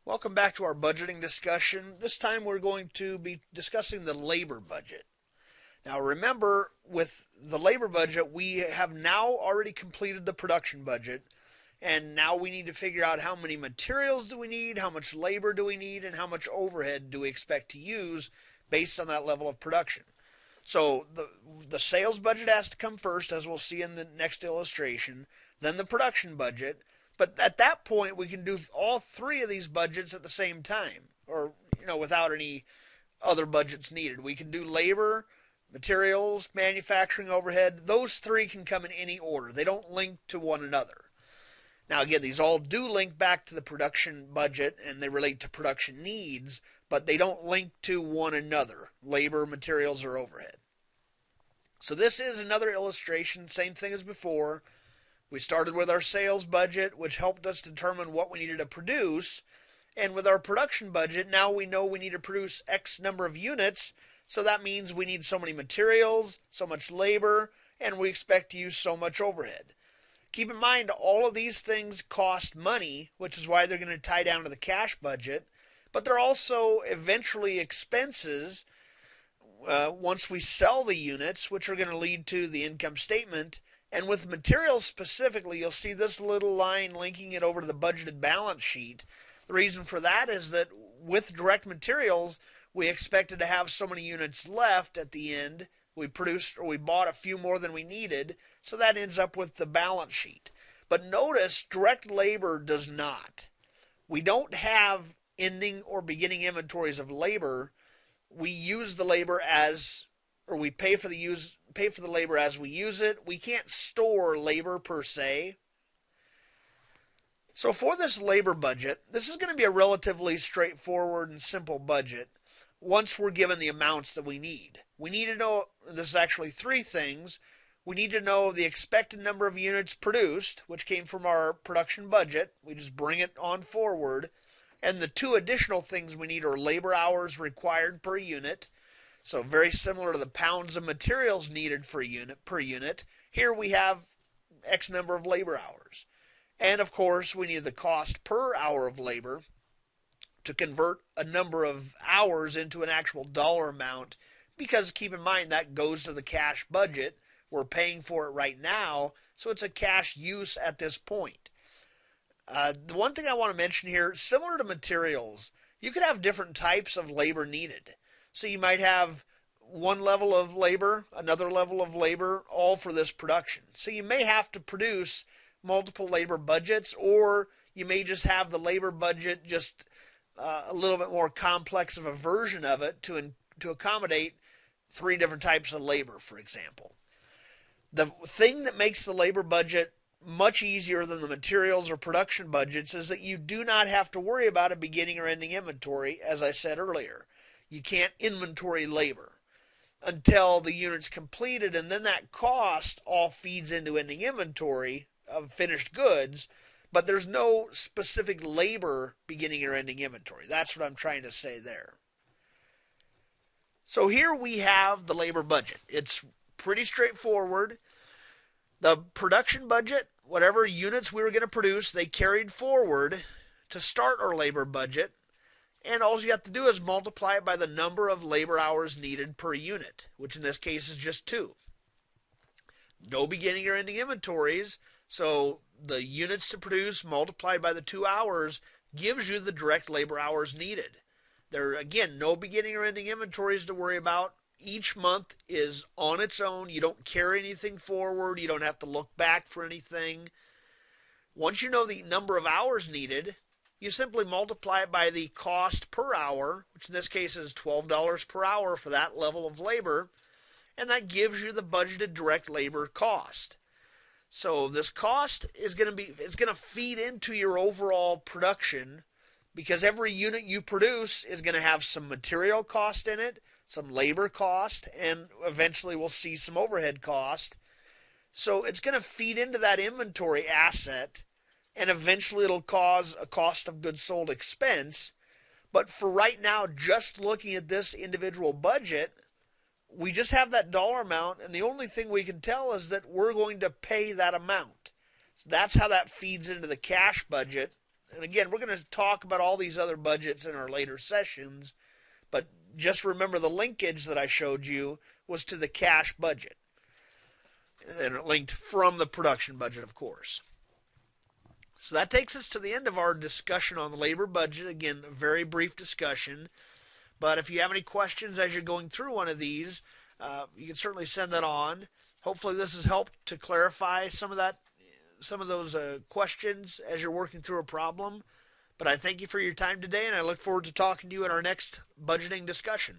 Welcome back to our budgeting discussion. This time we're going to be discussing the labor budget. Now remember, with the labor budget, we have now already completed the production budget, and now we need to figure out how many materials do we need, how much labor do we need, and how much overhead do we expect to use based on that level of production. So the sales budget has to come first, as we'll see in the next illustration, then the production budget. But at that point, we can do all three of these budgets at the same time, or without any other budgets needed. We can do labor, materials, manufacturing overhead. Those three can come in any order. They don't link to one another. Now again, these all do link back to the production budget, and they relate to production needs, but they don't link to one another, labor, materials, or overhead. So this is another illustration, same thing as before. We started with our sales budget, which helped us determine what we needed to produce. And with our production budget, now we know we need to produce X number of units. So that means we need so many materials, so much labor, and we expect to use so much overhead. Keep in mind, all of these things cost money, which is why they're going to tie down to the cash budget. But they're also eventually expenses once we sell the units, which are going to lead to the income statement. And with materials specifically, you'll see this little line linking it over to the budgeted balance sheet. The reason for that is that with direct materials, we expected to have so many units left at the end. We produced, or we bought a few more than we needed, so that ends up with the balance sheet. But notice, direct labor does not. We don't have ending or beginning inventories of labor. We use the labor as, or we pay for the labor as we use it. We can't store labor per se. So for this labor budget, this is going to be a relatively straightforward and simple budget once we're given the amounts that we need. We need to know, this is actually three things. We need to know the expected number of units produced, which came from our production budget. We just bring it on forward. And the two additional things we need are labor hours required per unit. So very similar to the pounds of materials needed per unit. Here we have X number of labor hours. And of course, we need the cost per hour of labor to convert a number of hours into an actual dollar amount, because keep in mind that goes to the cash budget. We're paying for it right now, so it's a cash use at this point. The one thing I want to mention here, similar to materials, you could have different types of labor needed. So you might have one level of labor, another level of labor, all for this production. So you may have to produce multiple labor budgets, or you may just have the labor budget just a little bit more complex of a version of it to accommodate three different types of labor, for example. The thing that makes the labor budget much easier than the materials or production budgets is that you do not have to worry about a beginning or ending inventory, as I said earlier. You can't inventory labor until the unit's completed, and then that cost all feeds into ending inventory of finished goods, but there's no specific labor beginning or ending inventory. That's what I'm trying to say there. So here we have the labor budget. It's pretty straightforward. The production budget, whatever units we were going to produce, they carried forward to start our labor budget. And all you have to do is multiply it by the number of labor hours needed per unit, which in this case is just 2. No beginning or ending inventories, so the units to produce multiplied by the 2 hours gives you the direct labor hours needed. There are, again, no beginning or ending inventories to worry about. Each month is on its own. You don't carry anything forward. You don't have to look back for anything. Once you know the number of hours needed, you simply multiply it by the cost per hour, which in this case is $12 per hour for that level of labor, and that gives you the budgeted direct labor cost. So this cost is going to feed into your overall production, because every unit you produce is going to have some material cost in it, some labor cost, and eventually we'll see some overhead cost. So it's going to feed into that inventory asset, and eventually it'll cause a cost of goods sold expense. But for right now, just looking at this individual budget, we just have that dollar amount, and the only thing we can tell is that we're going to pay that amount. So that's how that feeds into the cash budget And again, we're going to talk about all these other budgets in our later sessions, but just remember the linkage that I showed you was to the cash budget. And it linked from the production budget, of course. So that takes us to the end of our discussion on the labor budget. Again, a very brief discussion. But if you have any questions as you're going through one of these, you can certainly send that on. Hopefully this has helped to clarify some of those questions as you're working through a problem. But I thank you for your time today, and I look forward to talking to you in our next budgeting discussion.